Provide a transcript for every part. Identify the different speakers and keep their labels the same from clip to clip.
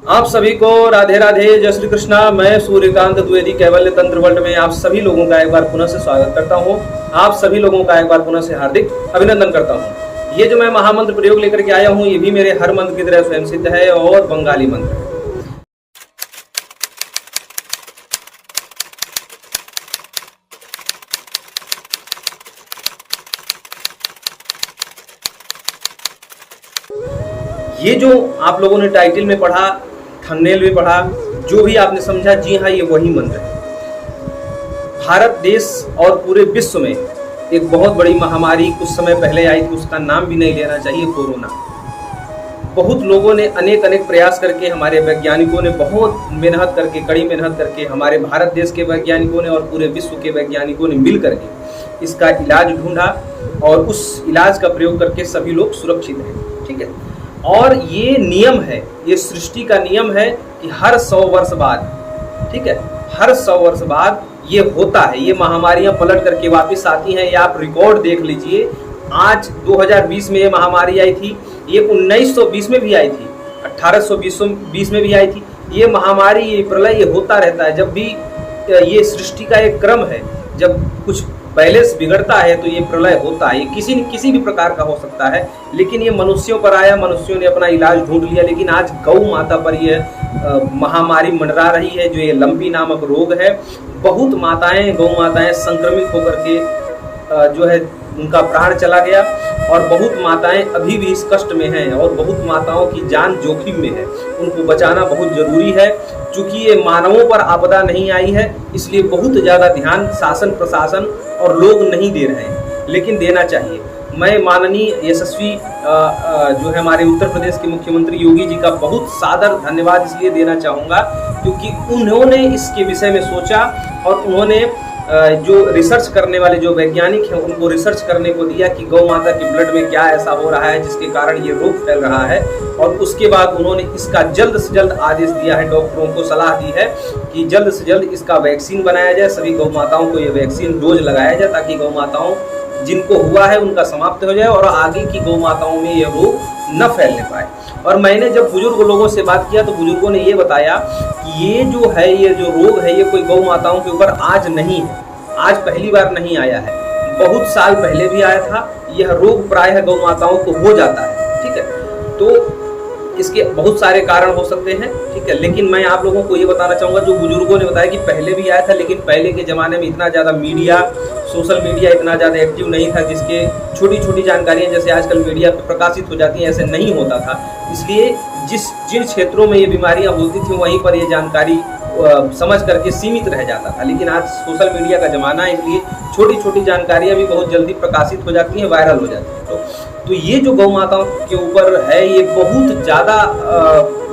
Speaker 1: आप सभी को राधे राधे, जय श्री कृष्णा। मैं सूर्यकांत द्विवेदी कैवल्य तंत्र वर्ल्ड में आप सभी लोगों का एक बार पुनः से स्वागत करता हूं। आप सभी लोगों का एक बार पुनः से हार्दिक अभिनंदन करता हूं। ये जो मैं महामंत्र प्रयोग लेकर के आया हूं, ये भी मेरे हर मंत्र की तरह स्वयं सिद्ध है और बंगाली मंत्र है। ये जो आप लोगों ने टाइटल में पढ़ा, थंबनेल में पढ़ा, जो भी आपने समझा, जी हाँ, ये वही मंत्र है। भारत देश और पूरे विश्व में एक बहुत बड़ी महामारी कुछ समय पहले आई थी, उसका नाम भी नहीं लेना चाहिए, कोरोना। बहुत लोगों ने अनेक प्रयास करके, हमारे वैज्ञानिकों ने बहुत मेहनत करके, कड़ी मेहनत करके, हमारे भारत देश के वैज्ञानिकों ने और पूरे विश्व के वैज्ञानिकों ने मिल करके इसका इलाज ढूंढा और उस इलाज का प्रयोग करके सभी लोग सुरक्षित हैं। ठीक है। और ये नियम है, ये सृष्टि का नियम है कि हर 100 वर्ष बाद, ठीक है, हर 100 वर्ष बाद ये होता है। ये महामारियां पलट करके वापस आती हैं। ये आप रिकॉर्ड देख लीजिए। आज 2020 में ये महामारी आई थी, ये 1920 में भी आई थी, 1820 में भी आई थी। ये महामारी, ये प्रलय, ये होता रहता है। जब भी ये सृष्टि का एक क्रम है, जब कुछ बैलेंस बिगड़ता है तो ये प्रलय होता है। ये किसी भी प्रकार का हो सकता है, लेकिन ये मनुष्यों पर आया, मनुष्यों ने अपना इलाज ढूंढ लिया। लेकिन आज गौ माता पर ये महामारी मंडरा रही है, जो ये लंपी नामक रोग है। बहुत माताएं, गौ माताएं संक्रमित होकर के जो है उनका प्राण चला गया और बहुत माताएं अभी भी इस कष्ट में हैं और बहुत माताओं की जान जोखिम में है। उनको बचाना बहुत जरूरी है। चूंकि ये मानवों पर आपदा नहीं आई है, इसलिए बहुत ज़्यादा ध्यान शासन, प्रशासन और लोग नहीं दे रहे हैं, लेकिन देना चाहिए। मैं माननीय यशस्वी जो है हमारे उत्तर प्रदेश के मुख्यमंत्री योगी जी का बहुत सादर धन्यवाद इसलिए देना चाहूँगा क्योंकि उन्होंने इसके विषय में सोचा और उन्होंने जो रिसर्च करने वाले जो वैज्ञानिक हैं उनको रिसर्च करने को दिया कि गौ माता के ब्लड में क्या ऐसा हो रहा है जिसके कारण ये रोग फैल रहा है। और उसके बाद उन्होंने इसका जल्द से जल्द आदेश दिया है, डॉक्टरों को सलाह दी है कि जल्द से जल्द इसका वैक्सीन बनाया जाए, सभी गौ माताओं को ये वैक्सीन डोज लगाया जाए ताकि गौ माताओं जिनको हुआ है उनका समाप्त हो जाए और आगे की गौ माताओं में ये रोग न फैलने पाए। और मैंने जब बुजुर्ग लोगों से बात किया तो बुजुर्गों ने ये बताया कि ये जो है, ये जो रोग है, ये कोई गौ माताओं के ऊपर आज नहीं है, आज पहली बार नहीं आया है, बहुत साल पहले भी आया था। यह रोग प्रायः गौ माताओं को हो जाता है। ठीक है। तो इसके बहुत सारे कारण हो सकते हैं। ठीक है। लेकिन मैं आप लोगों को ये बताना चाहूँगा, जो बुजुर्गों ने बताया कि पहले भी आया था, लेकिन पहले के ज़माने में इतना ज़्यादा मीडिया, सोशल मीडिया इतना ज़्यादा एक्टिव नहीं था, जिसके छोटी छोटी जानकारियाँ जैसे आजकल मीडिया पर प्रकाशित हो जाती हैं, ऐसे नहीं होता था। इसलिए जिन क्षेत्रों में ये बीमारियाँ होती थी वहीं पर ये जानकारी समझ करके सीमित रह जाता था। लेकिन आज सोशल मीडिया का ज़माना है, इसलिए छोटी छोटी जानकारियाँ भी बहुत जल्दी प्रकाशित हो जाती हैं, वायरल हो जाती हैं। तो ये जो गौ माताओं के ऊपर है, ये बहुत ज़्यादा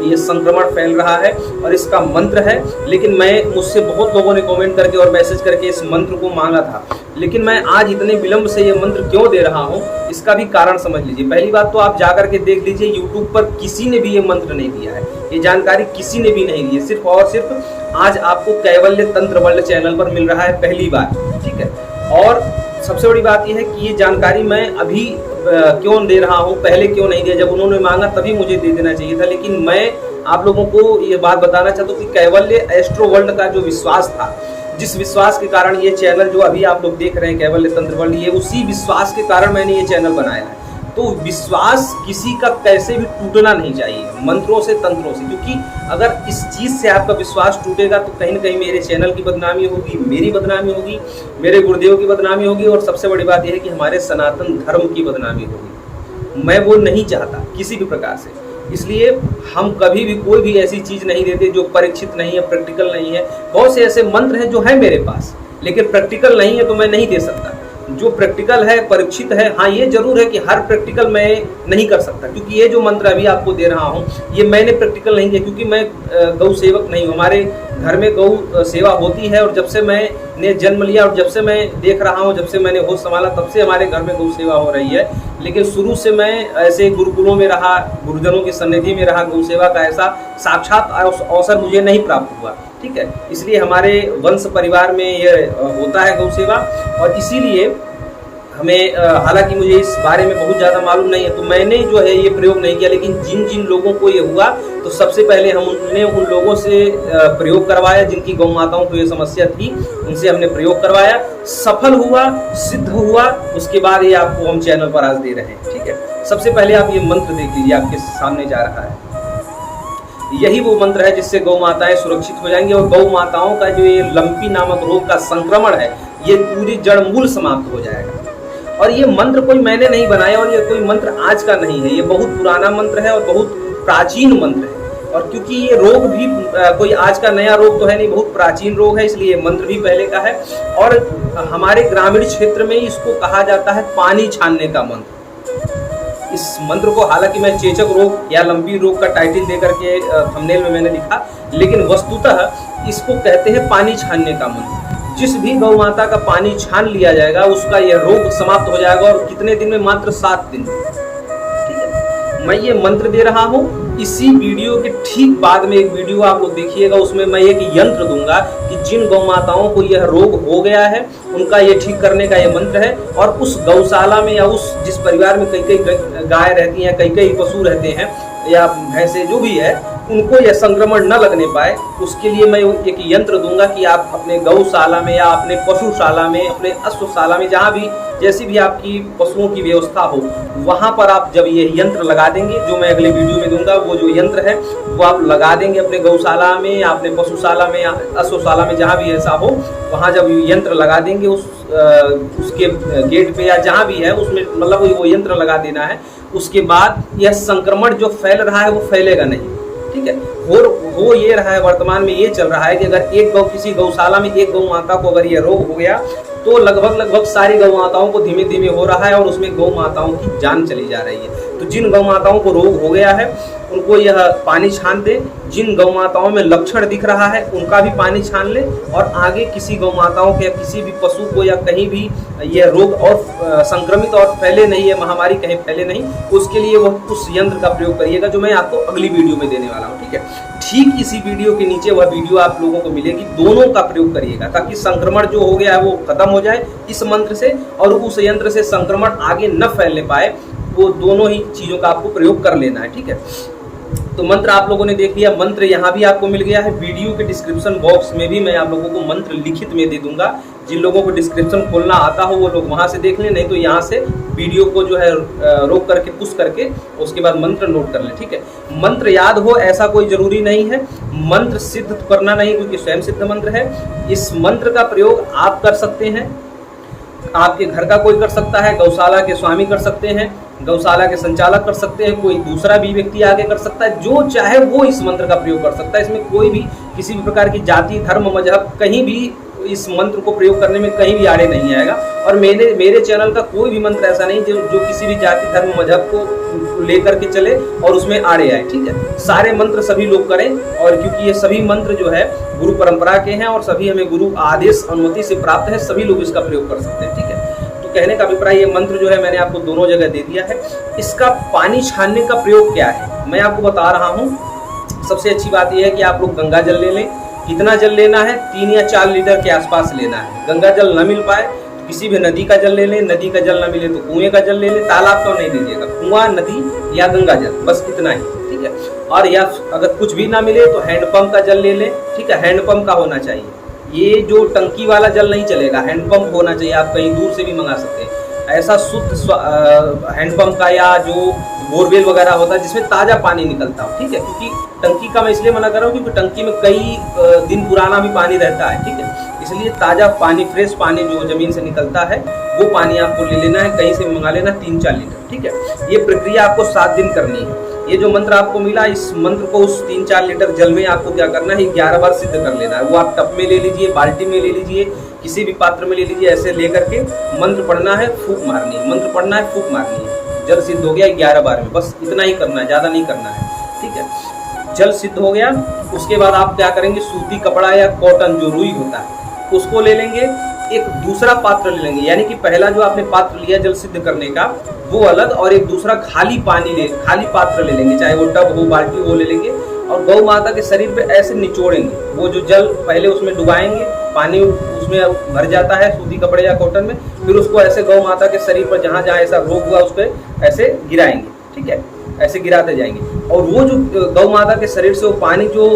Speaker 1: ये संक्रमण फैल रहा है और इसका मंत्र है। लेकिन मुझसे बहुत लोगों ने कमेंट करके और मैसेज करके इस मंत्र को मांगा था, लेकिन मैं आज इतने विलंब से ये मंत्र क्यों दे रहा हूँ, इसका भी कारण समझ लीजिए। पहली बात तो आप जाकर के देख लीजिए, यूट्यूब पर किसी ने भी ये मंत्र नहीं दिया है, ये जानकारी किसी ने भी नहीं दी है। सिर्फ और सिर्फ आज आपको कैवल्य तंत्र वर्ल्ड चैनल पर मिल रहा है पहली बार। ठीक है। और सबसे बड़ी बात यह है कि ये जानकारी मैं अभी क्यों दे रहा हूँ, पहले क्यों नहीं दिया। जब उन्होंने मांगा तभी मुझे दे देना चाहिए था। लेकिन मैं आप लोगों को ये बात बताना चाहता हूँ कि कैवल्य एस्ट्रो वर्ल्ड का जो विश्वास था, जिस विश्वास के कारण ये चैनल जो अभी आप लोग देख रहे हैं कैवल्य तंत्र वर्ल्ड, ये उसी विश्वास के कारण मैंने ये चैनल बनाया है। तो विश्वास किसी का कैसे भी टूटना नहीं चाहिए, मंत्रों से, तंत्रों से, क्योंकि अगर इस चीज़ से आपका विश्वास टूटेगा तो कहीं ना कहीं मेरे चैनल की बदनामी होगी, मेरी बदनामी होगी, मेरे गुरुदेव की बदनामी होगी और सबसे बड़ी बात यह है कि हमारे सनातन धर्म की बदनामी होगी। मैं वो नहीं चाहता किसी भी प्रकार से। इसलिए हम कभी भी कोई भी ऐसी चीज़ नहीं देते जो परीक्षित नहीं है, प्रैक्टिकल नहीं है। बहुत से ऐसे मंत्र हैं जो है मेरे पास, लेकिन प्रैक्टिकल नहीं है तो मैं नहीं दे सकता। जो प्रैक्टिकल है, परीक्षित है, हाँ ये जरूर है कि हर प्रैक्टिकल मैं नहीं कर सकता, क्योंकि ये जो मंत्र अभी आपको दे रहा हूँ ये मैंने प्रैक्टिकल नहीं किया, क्योंकि मैं गौ सेवक नहीं हूँ। हमारे घर में गौ सेवा होती है और जब से मैंने जन्म लिया और जब से मैं देख रहा हूँ, जब से मैंने होश संभाला, तब से हमारे घर में गौ सेवा हो रही है। लेकिन शुरू से मैं ऐसे गुरुकुलों में रहा, गुरुजनों की सन्निधि में रहा, गौ सेवा का ऐसा साक्षात अवसर मुझे नहीं प्राप्त हुआ। ठीक है। इसलिए हमारे वंश परिवार में ये होता है गौ सेवा और इसीलिए हमें हालांकि मुझे इस बारे में बहुत ज़्यादा मालूम नहीं है, तो मैंने जो है ये प्रयोग नहीं किया, लेकिन जिन जिन लोगों को ये हुआ तो सबसे पहले हमने उन लोगों से प्रयोग करवाया जिनकी गौ माताओं को ये समस्या थी, उनसे हमने प्रयोग करवाया, सफल हुआ, सिद्ध हुआ। उसके बाद ये आपको हम चैनल पर आज दे रहे हैं। ठीक है, सबसे पहले आप ये मंत्र देख लीजिए, आपके सामने जा रहा है। यही वो मंत्र है जिससे गौ माताएं सुरक्षित हो जाएंगी और गौ माताओं का जो ये लंपी नामक रोग का संक्रमण है ये पूरी जड़ मूल समाप्त हो जाएगा। और ये मंत्र कोई मैंने नहीं बनाया और ये कोई मंत्र आज का नहीं है, ये बहुत पुराना मंत्र है और बहुत प्राचीन मंत्र है। और क्योंकि ये रोग भी कोई आज का नया रोग तो है नहीं, बहुत प्राचीन रोग है, इसलिए मंत्र भी पहले का है। और हमारे ग्रामीण क्षेत्र में इसको कहा जाता है पानी छानने का मंत्र। इस मंत्र को हालांकि मैं चेचक रोग या लंपी रोग का टाइटल देकर के थंबनेल में मैंने लिखा, लेकिन वस्तुतः इसको कहते हैं पानी छानने का मंत्र। जिस भी गौ माता का पानी छान लिया जाएगा उसका यह रोग समाप्त हो जाएगा। और कितने दिन में? मात्र 7 दिन। ठीक है, मैं ये मंत्र दे रहा हूँ। इसी वीडियो के ठीक बाद में एक वीडियो आप लोग देखिएगा, उसमें मैं एक यंत्र दूंगा कि जिन गौ माताओं को यह रोग हो गया है उनका ये ठीक करने का ये मंत्र है। और उस गौशाला में या उस जिस परिवार में कई गाय रहती हैं, कई पशु रहते हैं या भैंसे जो भी है, उनको यह संक्रमण न लगने पाए, उसके लिए मैं एक यंत्र दूंगा कि आप अपने गौशाला में या अपने पशुशाला में, अपने अश्वशाला में, जहाँ भी जैसी भी आपकी पशुओं की व्यवस्था हो, वहाँ पर आप जब ये यंत्र लगा देंगे, जो मैं अगले वीडियो में दूंगा, वो जो यंत्र है वो आप लगा देंगे अपने गौशाला में या अपने पशुशाला में या अश्वशाला में, जहाँ भी ऐसा हो, वहाँ जब यंत्र लगा देंगे उसके गेट पे या जहाँ भी है उसमें, मतलब वो यंत्र लगा देना है। उसके बाद यह संक्रमण जो फैल रहा है वो फैलेगा नहीं। ठीक है, हो ये रहा है, वर्तमान में ये चल रहा है कि अगर किसी गौशाला में एक गौ माता को अगर ये रोग हो गया तो लगभग सारी गौ माताओं को धीमे धीमे हो रहा है और उसमें गौ माताओं की जान चली जा रही है। तो जिन गौ माताओं को रोग हो गया है उनको यह पानी छान दे, जिन गौ माताओं में लक्षण दिख रहा है उनका भी पानी छान ले, और आगे किसी गौ माताओं के या किसी भी पशु को या कहीं भी यह रोग और संक्रमित और फैले नहीं, है महामारी कहीं फैले नहीं, उसके लिए वो उस यंत्र का प्रयोग करिएगा जो मैं आपको अगली वीडियो में देने वाला हूँ। ठीक है, ठीक इसी वीडियो के नीचे वह वीडियो आप लोगों को मिलेगी, दोनों का प्रयोग करिएगा ताकि संक्रमण जो हो गया है वो खत्म हो जाए इस मंत्र से, और उस यंत्र से संक्रमण आगे न फैलने पाए। वो दोनों ही चीजों का आपको प्रयोग कर लेना है। ठीक है, तो मंत्र आप लोगों ने देख लिया, मंत्र यहाँ भी आपको मिल गया है। वीडियो के डिस्क्रिप्शन बॉक्स में भी मैं आप लोगों को मंत्र लिखित में दे दूंगा। जिन लोगों को डिस्क्रिप्शन खोलना आता हो वो लोग वहां से देख लें, नहीं तो यहाँ से वीडियो को जो है रोक करके पुश करके उसके बाद मंत्र नोट कर लें। ठीक है, मंत्र याद हो ऐसा कोई जरूरी नहीं है, मंत्र सिद्ध करना नहीं क्योंकि स्वयं सिद्ध मंत्र है। इस मंत्र का प्रयोग आप कर सकते हैं, आपके घर का कोई कर सकता है, गौशाला के स्वामी कर सकते हैं, गौशाला के संचालक कर सकते हैं, कोई दूसरा भी व्यक्ति आगे कर सकता है, जो चाहे वो इस मंत्र का प्रयोग कर सकता है। इसमें कोई भी किसी भी प्रकार की जाति, धर्म, मजहब कहीं भी इस मंत्र को प्रयोग करने में कहीं भी आड़े नहीं आएगा। और मेरे चैनल का कोई भी मंत्र ऐसा नहीं जो किसी भी जाति, धर्म, मजहब को लेकर के चले और उसमें आड़े आए। ठीक है, सारे मंत्र सभी लोग करें, और क्योंकि ये सभी मंत्र जो है गुरु परंपरा के हैं और सभी हमें गुरु आदेश अनुमति से प्राप्त है, सभी लोग इसका प्रयोग कर सकते हैं। ठीक है, तो कहने का अभिप्राय ये मंत्र जो है मैंने आपको दोनों जगह दे दिया है। इसका पानी छानने का प्रयोग क्या है मैं आपको बता रहा हूँ। सबसे अच्छी बात यह है कि आप लोग गंगा जल ले लें। कितना जल लेना है? 3 या 4 लीटर के आसपास लेना है। गंगा जल न मिल पाए तो किसी भी नदी का जल ले लें, नदी का जल न मिले तो कुएं का जल ले लें। तालाब तो नहीं लीजिएगा, कुआं, नदी या गंगा जल, बस इतना ही। ठीक है, और या अगर कुछ भी ना मिले तो हैंडपंप का जल ले लें। ठीक है, हैंडपंप का होना चाहिए, ये जो टंकी वाला जल नहीं चलेगा, हैंडपंप होना चाहिए। आप कहीं दूर से भी मंगा सकते हैं ऐसा शुद्ध हैंडपंप का, या जो बोरवेल वगैरह होता है जिसमें ताज़ा पानी निकलता हो। ठीक है, क्योंकि टंकी का मैं इसलिए मना कर रहा हूँ क्योंकि टंकी में कई दिन पुराना भी पानी रहता है। ठीक है, इसलिए ताज़ा पानी, फ्रेश पानी जो ज़मीन से निकलता है वो पानी आपको ले लेना है, कहीं से भी मंगा लेना, 3-4 लीटर। ठीक है, ये प्रक्रिया आपको 7 दिन करनी है। ये जो मंत्र आपको मिला, इस मंत्र को उस 3-4 लीटर जल में आपको क्या करना है, 11 बार सिद्ध कर लेना है। वो आप टब में ले लीजिए, बाल्टी में ले लीजिए, किसी भी पात्र में ले लीजिए, ऐसे लेकर के मंत्र पढ़ना है, फूंक मारनी है, मंत्र पढ़ना है, फूंक मारनी है। जल सिद्ध हो गया 11 बार में, बस इतना ही करना है, ज़्यादा नहीं करना है। ठीक है, जल सिद्ध हो गया, उसके बाद आप क्या करेंगे, सूती कपड़ा या कॉटन जो रुई होता है उसको ले लेंगे, एक दूसरा पात्र ले लेंगे, यानी कि पहला जो आपने पात्र लिया जल सिद्ध करने का वो अलग, और एक दूसरा खाली पात्र ले लेंगे, चाहे वो टब हो, बाल्टी हो, ले लेंगे। और गौ माता के शरीर पे ऐसे निचोड़ेंगे। वो जो जल पहले उसमें डुबाएंगे, पानी उसमें भर जाता है सूती कपड़े या कॉटन में, फिर उसको ऐसे गौ माता के शरीर पर जहाँ जहाँ ऐसा रोग हुआ उस पर ऐसे गिराएंगे, ठीक है, ऐसे गिराते जाएंगे। और वो जो गौ माता के शरीर से वो पानी जो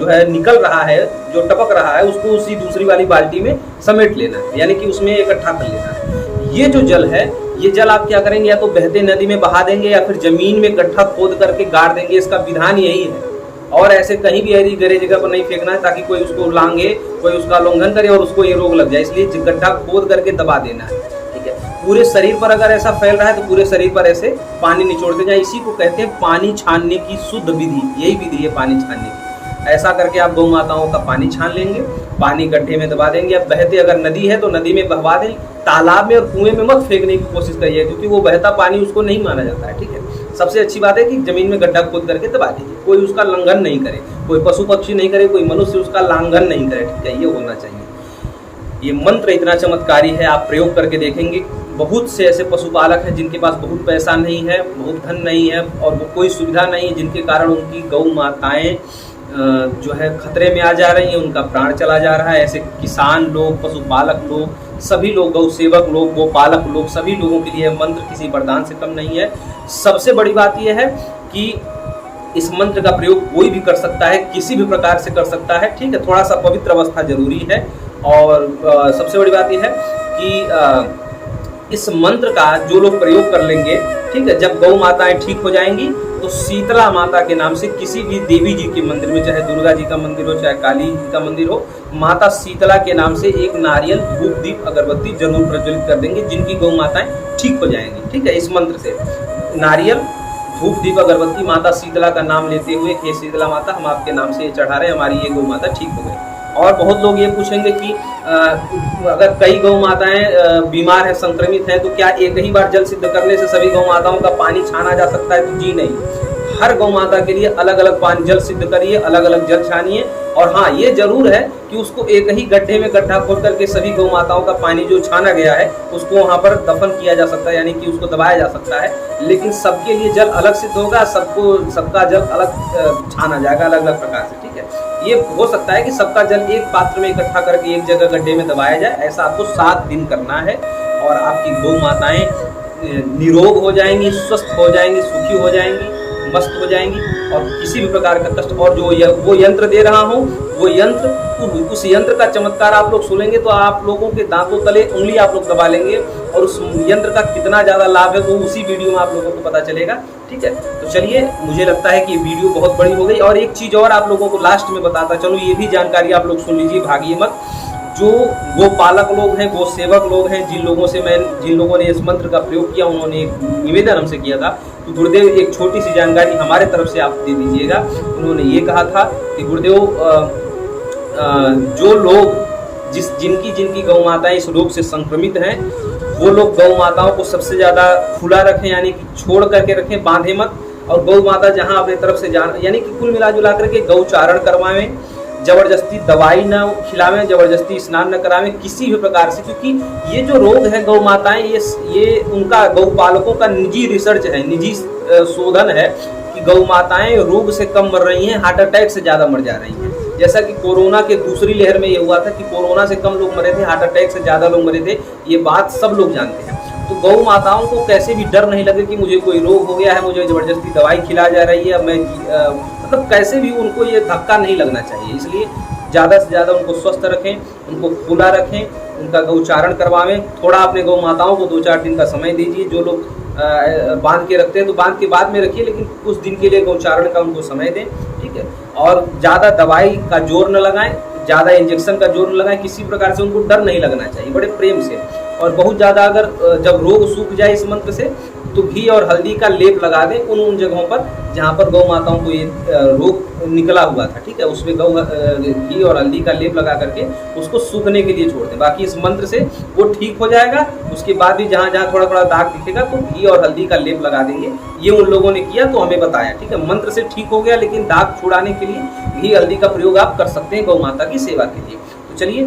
Speaker 1: है निकल रहा है, जो टपक रहा है, उसको उसी दूसरी वाली बाल्टी में समेट लेना है, यानी कि उसमें इकट्ठा कर लेना है। ये जो जल है, ये जल आप क्या करेंगे, या तो बहते नदी में बहा देंगे या फिर जमीन में गड्ढा खोद करके गाड़ देंगे। इसका विधान यही है। और ऐसे कहीं भी ऐसी गहरी जगह पर नहीं फेंकना है ताकि कोई उसको लांगे, कोई उसका उल्लंघन करे और उसको ये रोग लग जाए। इसलिए गड्ढा खोद करके दबा देना है, ठीक है। पूरे शरीर पर अगर ऐसा फैल रहा है तो पूरे शरीर पर ऐसे पानी निचोड़ते जाए। इसी को कहते हैं पानी छानने की शुद्ध विधि। यही विधि है पानी छानने की। ऐसा करके आप गौ माताओं का पानी छान लेंगे, पानी गड्ढे में दबा देंगे। अब बहते अगर नदी है तो नदी में बहवा दें, तालाब में और कुएं में मत फेंकने की कोशिश करिए, क्योंकि वो बहता पानी उसको नहीं माना जाता है, ठीक है। सबसे अच्छी बात है कि जमीन में गड्ढा खोद करके दबा दीजिए, कोई उसका लंघन नहीं करे, कोई पशु पक्षी नहीं करे, कोई मनुष्य उसका लांघन नहीं करे, ठीक है। ये होना चाहिए। ये मंत्र इतना चमत्कारी है, आप प्रयोग करके देखेंगे। बहुत से ऐसे पशुपालक हैं जिनके पास बहुत पैसा नहीं है, बहुत धन नहीं है और वो कोई सुविधा नहीं है, जिनके कारण उनकी गौ माताएं जो है खतरे में आ जा रही हैं, उनका प्राण चला जा रहा है। ऐसे किसान लोग, पशुपालक लोग, सभी लोग, गौ सेवक लोग, गोपालक लोग, सभी लोगों के लिए मंत्र किसी वरदान से कम नहीं है। सबसे बड़ी बात यह है कि इस मंत्र का प्रयोग कोई भी कर सकता है, किसी भी प्रकार से कर सकता है, ठीक है। थोड़ा सा पवित्र अवस्था जरूरी है। और सबसे बड़ी बात यह है कि इस मंत्र का जो लोग प्रयोग कर लेंगे, ठीक है, जब गौ माताएं ठीक हो जाएंगी तो शीतला माता के नाम से किसी भी देवी जी के मंदिर में, चाहे दुर्गा जी का मंदिर हो, चाहे काली जी का मंदिर हो, माता शीतला के नाम से एक नारियल, धूप, दीप, अगरबत्ती जरूर प्रज्वलित कर देंगे, जिनकी गौ माताएं ठीक हो जाएंगी, ठीक है। इस मंत्र से नारियल, धूप, दीप, अगरबत्ती माता शीतला का नाम लेते हुए, हे शीतला माता, हम आपके नाम से ये चढ़ा रहे हैं, हमारी ये गौ माता ठीक हो गई। और बहुत लोग ये पूछेंगे कि अगर कई गौ माताएं बीमार हैं, संक्रमित हैं, तो क्या एक ही बार जल सिद्ध करने से सभी गौ माताओं का पानी छाना जा सकता है? तो जी नहीं। हर गौ माता के लिए अलग अलग पानी जल सिद्ध करिए, अलग अलग जल छानिए। और हाँ, ये जरूर है कि उसको एक ही गड्ढे में गड्ढा खोद करके सभी गौ माताओं का पानी जो छाना गया है उसको वहाँ पर दफन किया जा सकता है, यानी कि उसको दबाया जा सकता है। लेकिन सबके लिए जल अलग सिद्ध होगा, सबका जल अलग छाना जाएगा, अलग अलग प्रकार से, ठीक है। ये हो सकता है कि सबका जल एक पात्र में इकट्ठा करके एक जगह गड्ढे में दबाया जाए। ऐसा आपको 7 दिन करना है और आपकी गौ माताएं निरोग हो जाएंगी, स्वस्थ हो जाएंगी, सुखी हो जाएंगी, मस्त हो जाएंगी और किसी भी प्रकार का कष्ट। और जो वो यंत्र दे रहा हूँ, वो यंत्र, उस यंत्र का चमत्कार आप लोग सुनेंगे तो आप लोगों के दांतों तले उंगली आप लोग दबा लेंगे। और उस यंत्र का कितना ज़्यादा लाभ है वो उसी वीडियो में आप लोगों को पता चलेगा, ठीक है। तो चलिए, मुझे लगता है कि वीडियो बहुत बड़ी हो गई। और एक चीज़ और आप लोगों को लास्ट में बताता चलो, ये भी जानकारी आप लोग सुन लीजिए, भागिए मत। जो गोपालक लोग हैं, गो सेवक लोग हैं, जिन लोगों ने इस मंत्र का प्रयोग किया, उन्होंने एक निवेदन हमसे किया था। तो गुरुदेव, एक छोटी सी जानकारी हमारे तरफ से आप दे दीजिएगा। उन्होंने ये कहा था कि गुरुदेव, जो लोग जिनकी गौ माताएं इस रोग से संक्रमित हैं, वो लोग गौ माताओं को सबसे ज़्यादा खुला रखें, यानी कि छोड़ करके रखें, बांधे मत। और गौ माता जहाँ अपने तरफ से यानी कि कुल मिला जुला करके गौचारण करवाएं, जबरदस्ती दवाई न खिलावें, जबरदस्ती स्नान न करावें किसी भी प्रकार से। क्योंकि ये जो रोग है गौ माताएं, ये उनका गौपालकों का निजी रिसर्च है, निजी शोधन है कि गौ माताएं रोग से कम मर रही हैं, हार्ट अटैक से ज़्यादा मर जा रही हैं। जैसा कि कोरोना के दूसरी लहर में ये हुआ था कि कोरोना से कम लोग मरे थे, हार्ट अटैक से ज़्यादा लोग मरे थे। ये बात सब लोग जानते हैं। तो गौ माताओं को कैसे भी डर नहीं लगे कि मुझे कोई रोग हो गया है, मुझे जबरदस्ती दवाई खिला जा रही है, मैं मतलब कैसे भी उनको ये धक्का नहीं लगना चाहिए। इसलिए ज़्यादा से ज़्यादा उनको स्वस्थ रखें, उनको खुला रखें, उनका गौचारण करवावें। थोड़ा अपने गौ माताओं को 2-4 दिन का समय दीजिए। जो लोग बांध के रखते हैं तो बांध के बाद में रखिए, लेकिन कुछ दिन के लिए गौचारण का उनको समय दें, ठीक है। और ज़्यादा दवाई का जोर न लगाएं, ज़्यादा इंजेक्शन का जोर न लगाएं, किसी प्रकार से उनको डर नहीं लगना चाहिए, बड़े प्रेम से। और बहुत ज़्यादा अगर जब रोग सूख जाए इस मंत्र से, तो घी और हल्दी का लेप लगा दें उन जगहों पर जहाँ पर गौ माताओं को ये रोग निकला हुआ था, ठीक है। उसमें घी और हल्दी का लेप लगा करके उसको सूखने के लिए छोड़ दें। बाकी इस मंत्र से वो ठीक हो जाएगा। उसके बाद भी जहाँ जहाँ थोड़ा थोड़ा दाग दिखेगा तो घी और हल्दी का लेप लगा देंगे। ये उन लोगों ने किया तो हमें बताया, ठीक है। मंत्र से ठीक हो गया, लेकिन दाग छुड़ाने के लिए घी हल्दी का प्रयोग आप कर सकते हैं गौ माता की सेवा के लिए। तो चलिए,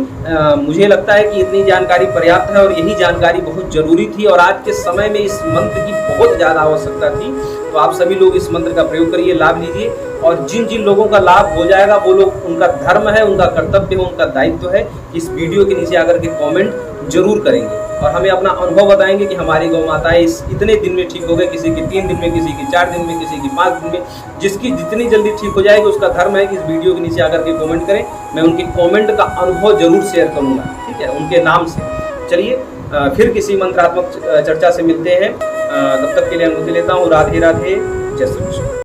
Speaker 1: मुझे लगता है कि इतनी जानकारी पर्याप्त है और यही जानकारी बहुत जरूरी थी। और आज के समय में इस मंत्र की बहुत ज़्यादा आवश्यकता थी। तो आप सभी लोग इस मंत्र का प्रयोग करिए, लाभ लीजिए। और जिन जिन लोगों का लाभ हो जाएगा वो लोग, उनका धर्म है, उनका कर्तव्य है, उनका दायित्व है, इस वीडियो के नीचे आकर के कमेंट जरूर करेंगे और हमें अपना अनुभव बताएंगे कि हमारी गौ माताएं इस इतने दिन में ठीक हो गए, किसी की 3 दिन में, किसी की 4 दिन में, किसी की 5 दिन में। जिसकी जितनी जल्दी ठीक हो जाएगी उसका धर्म है कि इस वीडियो के नीचे आकर के कमेंट करें। मैं उनके कमेंट का अनुभव जरूर शेयर करूंगा, ठीक है, उनके नाम से। चलिए फिर किसी मंत्रात्मक चर्चा से मिलते हैं। तब तक के लिए अनुमति लेता हूँ। राधे राधे, जय श्री कृष्ण।